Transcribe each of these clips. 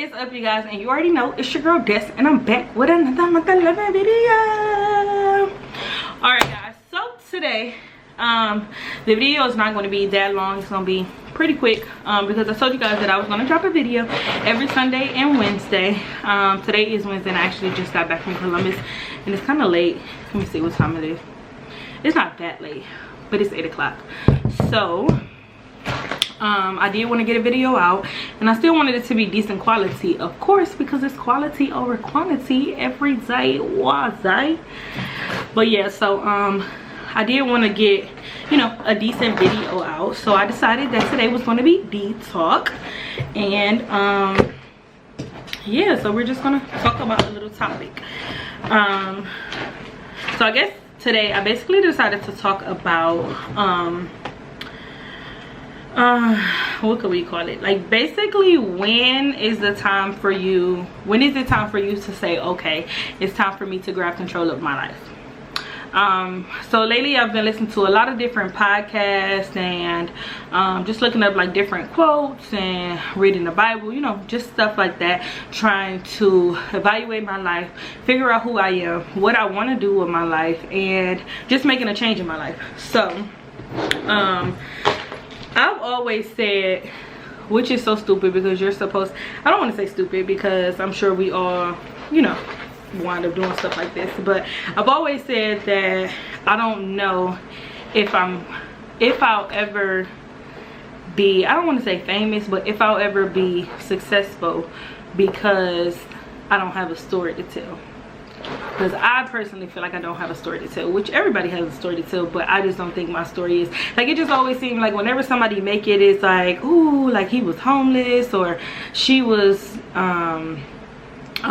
is up, you guys? And you already know it's your girl Des, and I'm back with another video. Alright guys, so today the video is not going to be that long. It's going to be pretty quick because I told you guys that I was going to drop a video every Sunday and Wednesday. Today is Wednesday, and I actually just got back from Columbus, and it's kind of late. Let me see what time it is. It's not that late, but it's 8 o'clock. So I did want to get a video out, and I still wanted it to be decent quality, of course, because it's quality over quantity every day. But yeah, so I did want to get, you know, a decent video out, so I decided that today was going to be D-Talk. And yeah, so we're just gonna talk about a little topic. So I guess today I basically decided to talk about what could we call it, like basically when is it time for you to say, okay, it's time for me to grab control of my life. So lately I've been listening to a lot of different podcasts and just looking up like different quotes and reading the Bible, you know, just stuff like that, trying to evaluate my life, figure out who I am, what I want to do with my life, and just making a change in my life. So I've always said, which is so stupid because you're supposed, I don't want to say stupid because I'm sure we all, you know, wind up doing stuff like this, but I've always said that I don't know if I'll ever be, I don't want to say famous, but if I'll ever be successful because I don't have a story to tell. Because I personally feel like I don't have a story to tell, which everybody has a story to tell, but I just don't think my story is, like, it just always seems like whenever somebody make it, it's like, ooh, like he was homeless, or she was a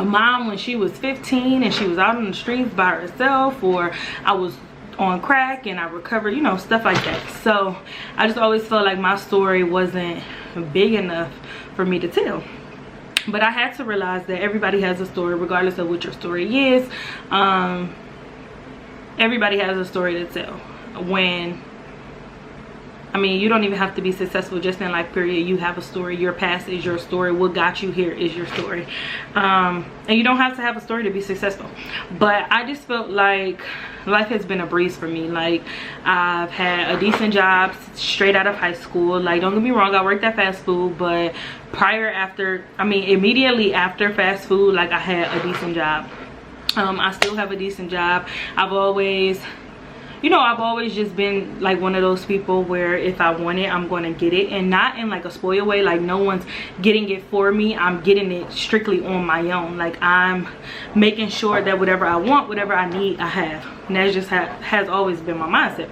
mom when she was 15 and she was out on the streets by herself, or I was on crack and I recovered, you know, stuff like that. So I just always felt like my story wasn't big enough for me to tell. But I had to realize that everybody has a story, regardless of what your story is. Everybody has a story to tell. I mean, you don't even have to be successful just in life, period. You have a story. Your past is your story. What got you here is your story. And you don't have to have a story to be successful. But I just felt like life has been a breeze for me. Like, I've had a decent job straight out of high school. Like, don't get me wrong, I worked at fast food, but immediately after fast food, like, I had a decent job. I still have a decent job. I've always just been like one of those people where if I want it, I'm going to get it, and not in like a spoiled way. Like, no one's getting it for me. I'm getting it strictly on my own. Like, I'm making sure that whatever I want, whatever I need, I have. And that just has always been my mindset.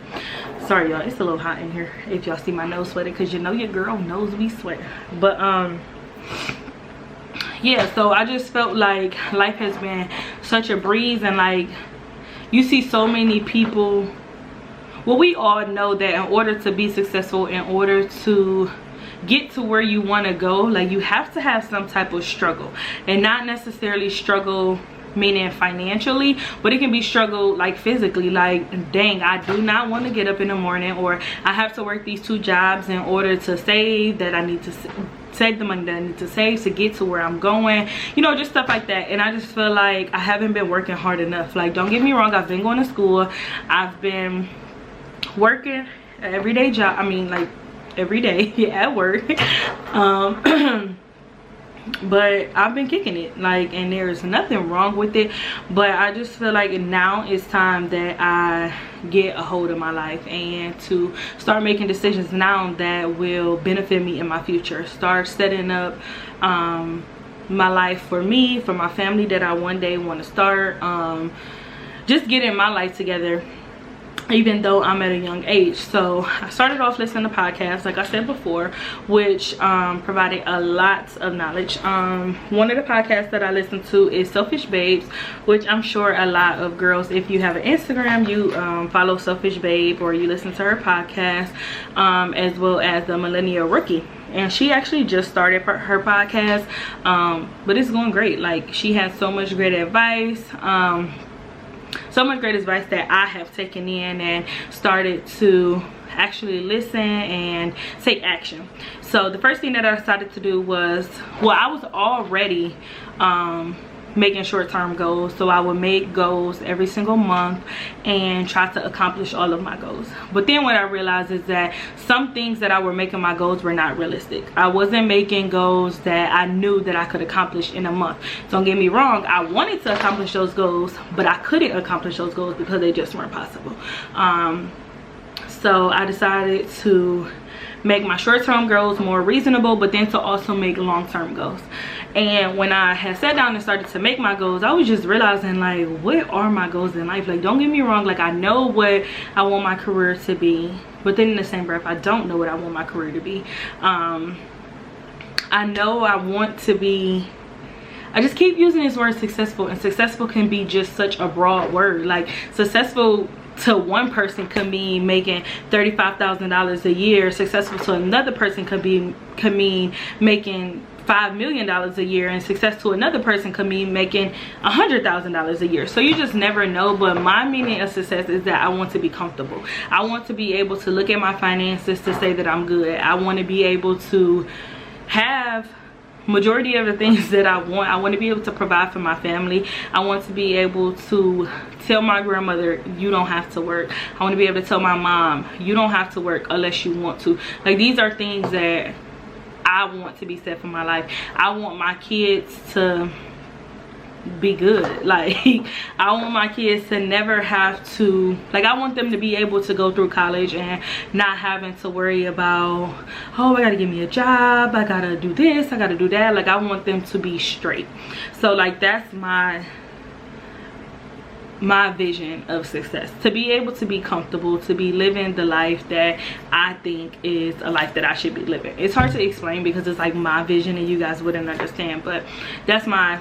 Sorry y'all, it's a little hot in here if y'all see my nose sweating, because you know your girl knows we sweat. But yeah, so I just felt like life has been such a breeze, and like, you see so many people. Well, we all know that in order to be successful, in order to get to where you want to go, like, you have to have some type of struggle. And not necessarily struggle meaning financially, but it can be struggle like physically. Like, dang, I do not want to get up in the morning, or I have to work these 2 jobs in order to save that I need to save the money that I need to save to get to where I'm going, you know, just stuff like that. And I just feel like I haven't been working hard enough. Like, don't get me wrong, I've been going to school, I've been working an everyday job, I mean, like, every day at work, but I've been kicking it, like, and there's nothing wrong with it. But I just feel like now it's time that I get a hold of my life and to start making decisions now that will benefit me in my future. Start setting up my life for me, for my family that I one day want to start, just getting my life together, even though I'm at a young age. So I started off listening to podcasts, like I said before, which provided a lot of knowledge. One of the podcasts that I listen to is Selfish Babes, which I'm sure a lot of girls, if you have an Instagram, you follow Selfish Babe, or you listen to her podcast, as well as the Millennial Rookie. And she actually just started her podcast, but it's going great. Like, she has so much great advice. so much great advice that I have taken in and started to actually listen and take action. So the first thing that I decided to do was, well, I was already making short-term goals. So I would make goals every single month and try to accomplish all of my goals. But then what I realized is that some things that I were making my goals were not realistic. I wasn't making goals that I knew that I could accomplish in a month. Don't get me wrong, I wanted to accomplish those goals, but I couldn't accomplish those goals because they just weren't possible. So I decided to make my short-term goals more reasonable, but then to also make long-term goals. And when I had sat down and started to make my goals, I was just realizing, like, what are my goals in life? Like, don't get me wrong, like, I know what I want my career to be, but then in the same breath, I don't know what I want my career to be. I know I want to be, I just keep using this word successful, and successful can be just such a broad word. Like, successful to one person could mean making $35,000 a year. Successful to another person could mean making $5 million a year, and success to another person could mean making $100,000 a year. So you just never know. But my meaning of success is that I want to be comfortable. I want to be able to look at my finances to say that I'm good. I want to be able to have majority of the things that I want. I want to be able to provide for my family. I want to be able to tell my grandmother, you don't have to work. I want to be able to tell my mom, you don't have to work unless you want to. Like, these are things that I want to be set for my life. I want my kids to be good. Like, I want my kids to never have to, like, I want them to be able to go through college and not having to worry about, oh, I gotta get me a job, I gotta do this, I gotta do that. Like, I want them to be straight. So, like, that's my vision of success, to be able to be comfortable, to be living the life that I think is a life that I should be living. It's hard to explain because it's like my vision and you guys wouldn't understand, but that's my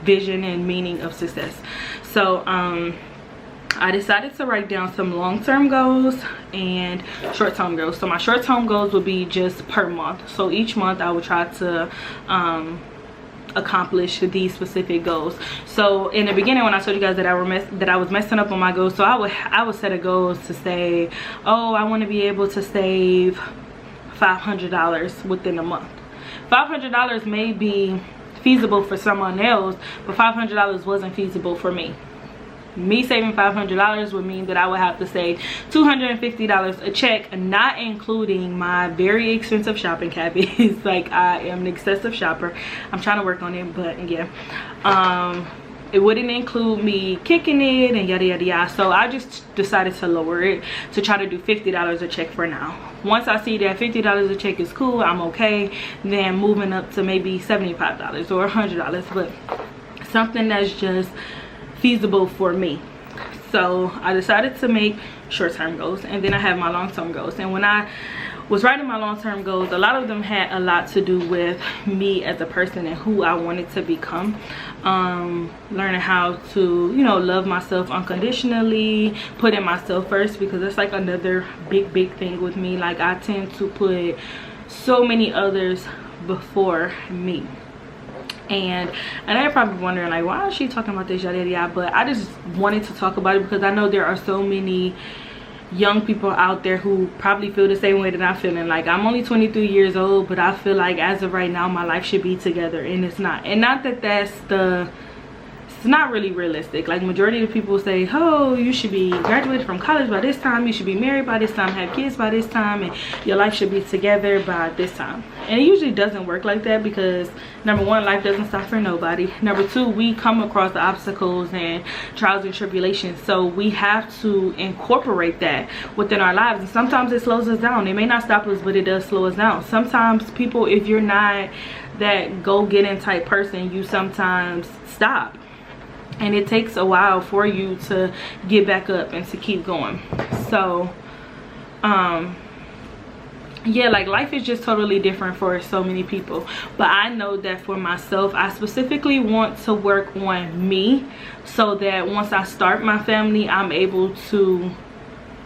vision and meaning of success. So I decided to write down some long-term goals and short-term goals. So my short-term goals would be just per month. So each month I would try to accomplish these specific goals. So in the beginning, when I told you guys that I was messing up on my goals, so I would set a goal to say, oh, I want to be able to save $500 within a month. $500 may be feasible for someone else, but $500 wasn't feasible for me. Me saving $500 would mean that I would have to save $250 a check, not including my very expensive shopping habits. Like, I am an excessive shopper. I'm trying to work on it, but yeah. It wouldn't include me kicking it and yada yada yada. So I just decided to lower it to try to do $50 a check for now. Once I see that $50 a check is cool, I'm okay, then moving up to maybe $75 or $100, but something that's just feasible for me. So I decided to make short-term goals, and then I have my long-term goals. And when I was writing my long-term goals, a lot of them had a lot to do with me as a person and who I wanted to become. Learning how to, you know, love myself unconditionally, putting myself first, because it's like another big thing with me. Like, I tend to put so many others before me. And I'm probably wondering, like, why is she talking about this, yada yada yada? But I just wanted to talk about it because I know there are so many young people out there who probably feel the same way that I'm feeling. Like, I'm only 23 years old, but I feel like as of right now my life should be together, and it's not. And not that it's not really realistic. Like, majority of the people say, oh, you should be graduated from college by this time, you should be married by this time, have kids by this time, and your life should be together by this time. And it usually doesn't work like that, because number one, life doesn't stop for nobody. Number two, we come across the obstacles and trials and tribulations, so we have to incorporate that within our lives. And sometimes it slows us down. It may not stop us, but it does slow us down. Sometimes people, if you're not that go-getting type person, you sometimes stop, and it takes a while for you to get back up and to keep going. So yeah, like, life is just totally different for so many people. But I know that for myself, I specifically want to work on me, so that once I start my family, I'm able to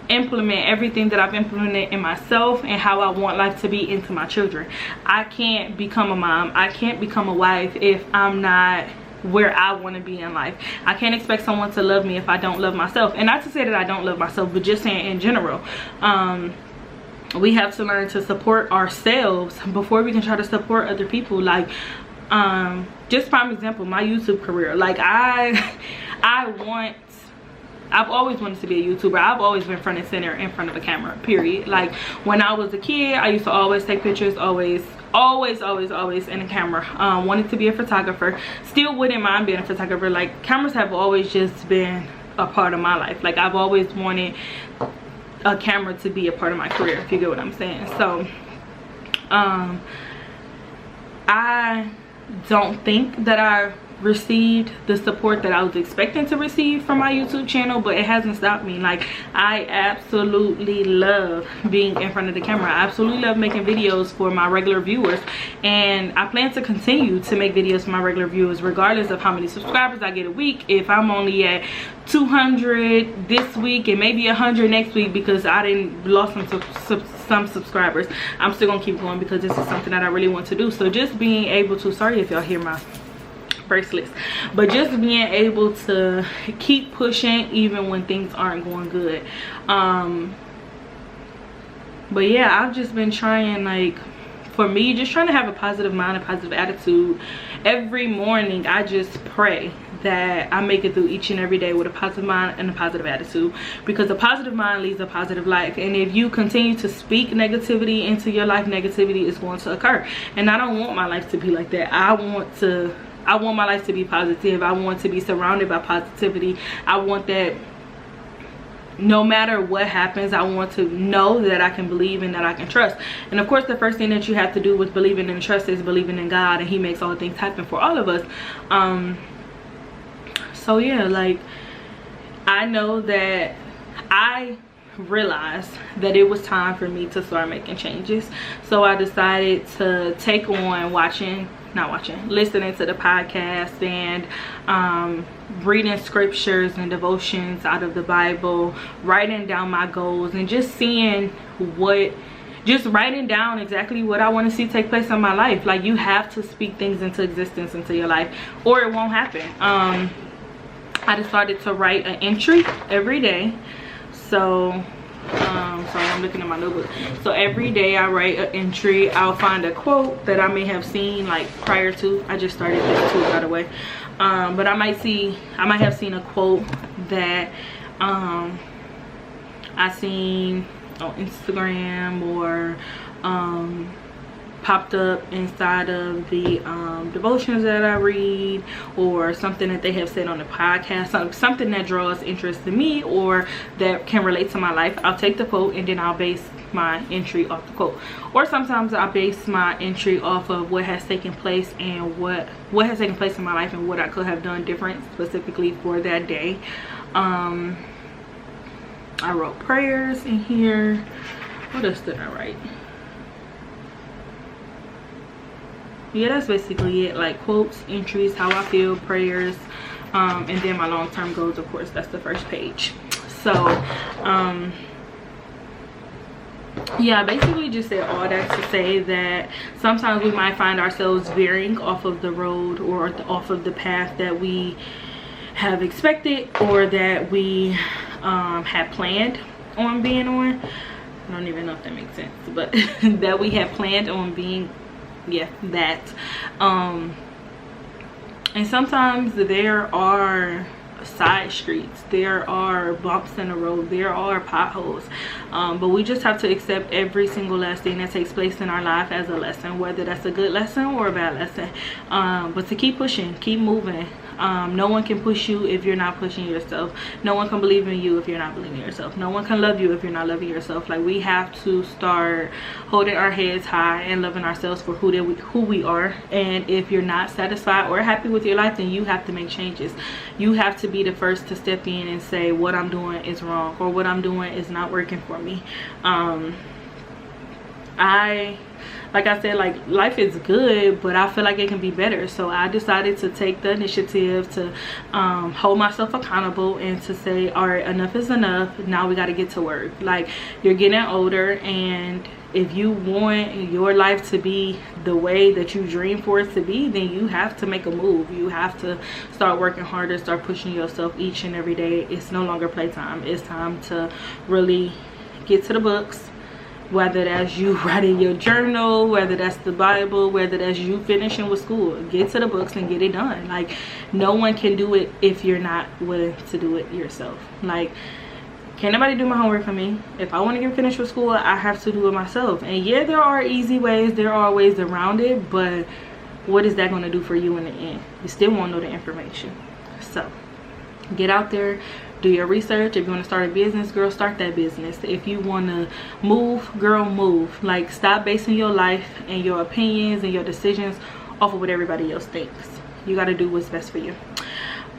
implement everything that I've implemented in myself and how I want life to be into my children. I can't become a mom, I can't become a wife if I'm not where I want to be in life. I can't expect someone to love me if I don't love myself. And not to say that I don't love myself, but just saying in general, we have to learn to support ourselves before we can try to support other people. Like, just prime example, my YouTube career. Like, I've always wanted to be a YouTuber. I've always been front and center in front of a camera, period. Like, when I was a kid, I used to always take pictures, always in the camera. Wanted to be a photographer. Still wouldn't mind being a photographer. Like, cameras have always just been a part of my life. Like, I've always wanted a camera to be a part of my career, if you get what I'm saying. So I don't think that I received the support that I was expecting to receive from my YouTube channel, but it hasn't stopped me. Like, I absolutely love being in front of the camera. I absolutely love making videos for my regular viewers, and I plan to continue to make videos for my regular viewers regardless of how many subscribers I get a week. If I'm only at 200 this week and maybe 100 next week because I didn't lost some subscribers, I'm still gonna keep going because this is something that I really want to do. So just being able to, sorry if y'all hear my bracelets, but just being able to keep pushing even when things aren't going good. But yeah, I've just been trying, like, for me, just trying to have a positive mind, a positive attitude. Every morning I just pray that I make it through each and every day with a positive mind and a positive attitude, because a positive mind leads a positive life. And if you continue to speak negativity into your life, negativity is going to occur. And I don't want my life to be like that. I want my life to be positive. I want to be surrounded by positivity. I want that no matter what happens, I want to know that I can believe and that I can trust. And of course, the first thing that you have to do with believing and trust is believing in God, and He makes all things happen for all of us. So yeah, like, I know that I realized that it was time for me to start making changes. So I decided to take on listening to the podcast and reading scriptures and devotions out of the Bible, writing down my goals, and just seeing writing down exactly what I want to see take place in my life. Like, you have to speak things into existence into your life or it won't happen. I decided to write an entry every day. So sorry, I'm looking at my notebook. So every day I write an entry. I'll find a quote that I may have seen, like, prior to, I just started this too, by the way. But I might have seen a quote that I seen on Instagram or popped up inside of the devotions that I read, or something that they have said on the podcast, something that draws interest to me or that can relate to my life. I'll take the quote and then I'll base my entry off the quote. Or sometimes I base my entry off of what has taken place and what has taken place in my life and what I could have done different specifically for that day. I wrote prayers in here. What else did I write? Yeah, that's basically it. Like, quotes, entries, how I feel, prayers, and then my long-term goals. Of course, that's the first page. So yeah, I basically just said all that to say that sometimes we might find ourselves veering off of the road or off of the path that we have expected or that we had planned on being on. I don't even know if that makes sense, but that we had planned on being, yeah, that. And sometimes there are side streets, there are bumps in the road, there are potholes, but we just have to accept every single last thing that takes place in our life as a lesson, whether that's a good lesson or a bad lesson. But to keep pushing, keep moving. No one can push you if you're not pushing yourself. No one can believe in you if you're not believing in yourself. No one can love you if you're not loving yourself. Like, we have to start holding our heads high and loving ourselves for who we are. And if you're not satisfied or happy with your life, then you have to make changes. You have to be the first to step in and say, what I'm doing is wrong, or what I'm doing is not working for me. Like I said, like, life is good, but I feel like it can be better. So I decided to take the initiative to hold myself accountable and to say, all right, enough is enough. Now we got to get to work. Like, you're getting older and If you want your life to be the way that you dream for it to be, then you have to make a move. You have to start working harder, start pushing yourself each and every day. It's no longer playtime. It's time to really get to the books, whether that's you writing your journal, whether that's the Bible, whether that's you finishing with school. Get to the books and get it done. Like, no one can do it if you're not willing to do it yourself. Like, can't nobody do my homework for me. If I want to get finished with school, I have to do it myself. And yeah, there are easy ways, there are ways around it, but what is that going to do for you in the end? You still won't know the information. So get out there, do your research. If you want to start a business, girl, start that business. If you want to move, girl, move. Like, stop basing your life and your opinions and your decisions off of what everybody else thinks. You got to do what's best for you.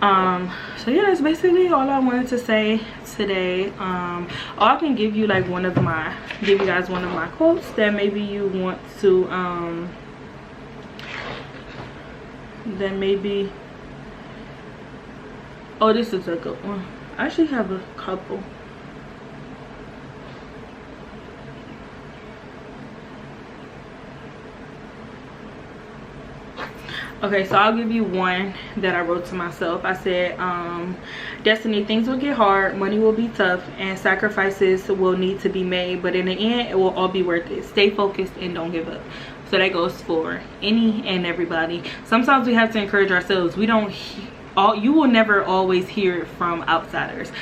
So yeah, that's basically all I wanted to say today. I can give you like give you guys one of my quotes that maybe you want to oh, this is a good one. I actually have a couple. Okay, so I'll give you one that I wrote to myself. I said, Destiny, things will get hard, money will be tough, and sacrifices will need to be made, but in the end, it will all be worth it. Stay focused and don't give up. So that goes for any and everybody. Sometimes we have to encourage ourselves. You will never always hear it from outsiders.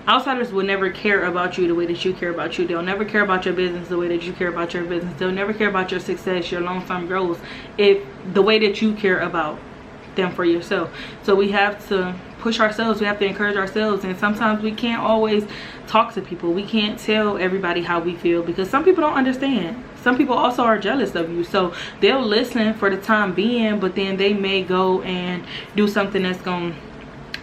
Outsiders will never care about you the way that you care about you. They'll never care about your business the way that you care about your business. They'll never care about your success, your long-term goals, if the way that you care about them for yourself. So we have to push ourselves. We have to encourage ourselves. And sometimes we can't always talk to people. We can't tell everybody how we feel because some people don't understand. Some people also are jealous of you. So they'll listen for the time being, but then they may go and do something that's going to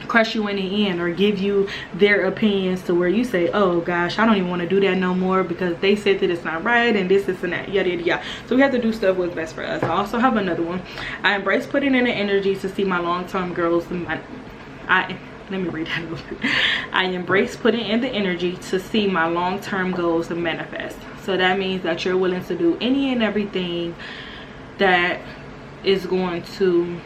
crush you in the end, or give you their opinions to where you say, oh gosh, I don't even want to do that no more because they said that it's not right and this and that, yada yada yada. So we have to do stuff what's best for us. I also have another one. I embrace putting in the energy to see my long-term goals. Let me read that real quick. I embrace putting in the energy to see my long-term goals manifest. So that means that you're willing to do any and everything that is going to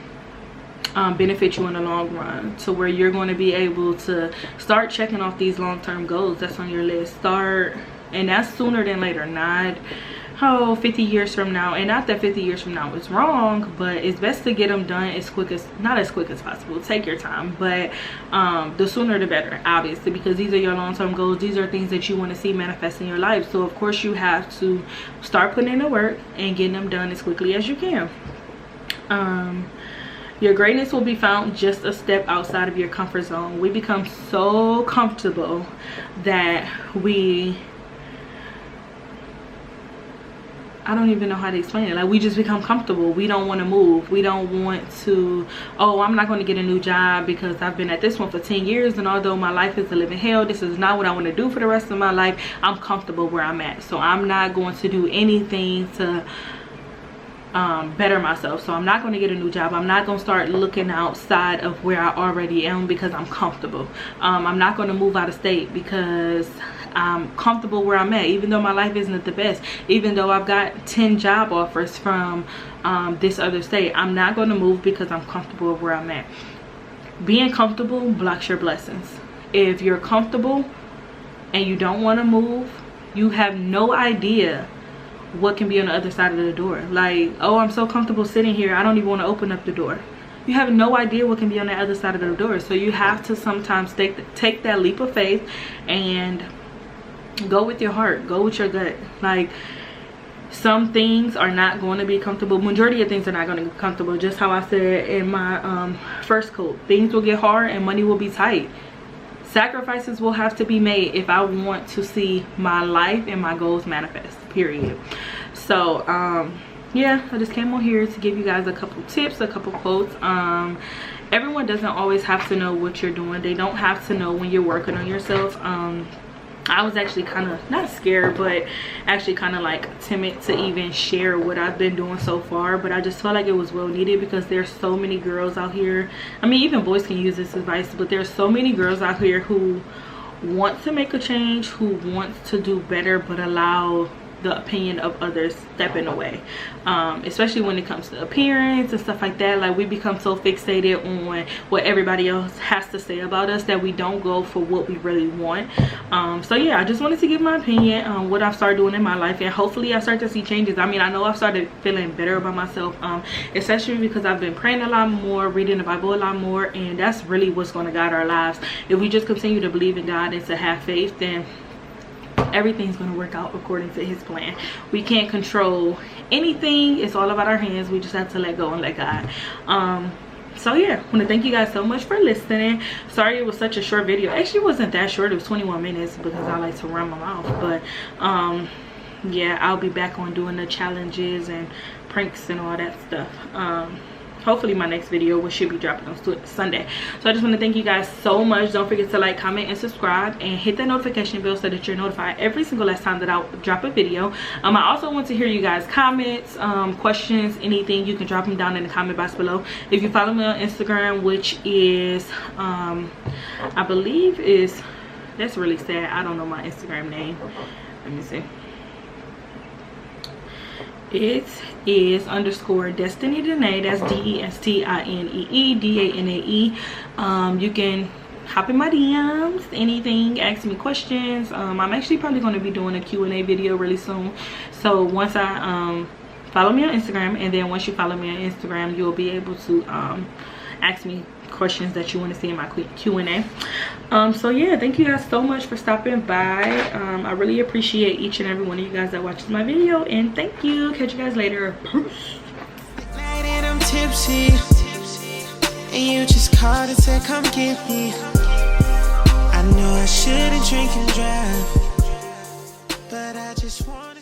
benefit you in the long run, to where you're going to be able to start checking off these long-term goals that's on your list. And that's sooner than later, not 50 years from now. And not that 50 years from now is wrong, but it's best to get them done not as quick as possible. Take your time, but the sooner the better, obviously, because these are your long-term goals. These are things that you want to see manifest in your life. So of course you have to start putting in the work and getting them done as quickly as you can. Your greatness will be found just a step outside of your comfort zone. We become so comfortable that I don't even know how to explain it. Like, we just become comfortable. We don't want to move. We don't want to, oh, I'm not going to get a new job because I've been at this one for 10 years. And although my life is a living hell, this is not what I want to do for the rest of my life. I'm comfortable where I'm at. So I'm not going to do anything to better myself. So I'm not going to get a new job. I'm not going to start looking outside of where I already am because I'm comfortable. I'm not going to move out of state because I'm comfortable where I'm at, even though my life isn't the best, even though I've got 10 job offers from this other state. I'm not going to move because I'm comfortable where I'm at. Being comfortable blocks your blessings. If you're comfortable and you don't want to move, you have no idea what can be on the other side of the door. Like, oh, I'm so comfortable sitting here, I don't even want to open up the door. You have no idea what can be on the other side of the door. So you have to sometimes take that leap of faith and go with your heart, go with your gut. Like, some things are not going to be comfortable. Majority of things are not going to be comfortable. Just how I said in my first quote, things will get hard and money will be tight. Sacrifices will have to be made if I want to see my life and my goals manifest, period. So yeah, I just came on here to give you guys a couple tips, a couple quotes. Everyone doesn't always have to know what you're doing. They don't have to know when you're working on yourself. I was actually kind of not scared, but actually kind of like timid to even share what I've been doing so far, but I just felt like it was well needed because there's so many girls out here. I mean, even boys can use this advice, but there's so many girls out here who want to make a change, who want to do better, but allow the opinion of others step in the way, especially when it comes to appearance and stuff like that. Like, we become so fixated on what everybody else has to say about us that we don't go for what we really want. So yeah, I just wanted to give my opinion on what I've started doing in my life, and hopefully I start to see changes. I mean, I know I've started feeling better about myself, especially because I've been praying a lot more, reading the Bible a lot more, and that's really what's going to guide our lives. If we just continue to believe in God and to have faith, then everything's going to work out according to his plan. We can't control anything. It's all about our hands. We just have to let go and let God. So yeah, I want to thank you guys so much for listening. Sorry it was such a short video. Actually, it wasn't that short. It was 21 minutes because I like to run my mouth. But yeah, I'll be back on doing the challenges and pranks and all that stuff. Hopefully my next video, which should be dropping on Sunday. So I just want to thank you guys so much. Don't forget to like, comment, and subscribe, and hit that notification bell so that you're notified every single last time that I drop a video. I also want to hear you guys comments, questions, anything. You can drop them down in the comment box below. If you follow me on Instagram, which is I believe is, that's really sad, I don't know my Instagram name. Let me see. It is _Destinee Danae. That's DESTINEE DANAE. You can hop in my DMs, anything, ask me questions. I'm actually probably going to be doing a Q&A video really soon. So once I follow me on Instagram, and then once you follow me on Instagram, you'll be able to ask me questions that you want to see in my Q&A. So yeah, thank you guys so much for stopping by. I really appreciate each and every one of you guys that watches my video, and thank you. Catch you guys later. Peace. I'm tipsy, and you just called and said come get me. I know I shouldn't drink and drive, but I just want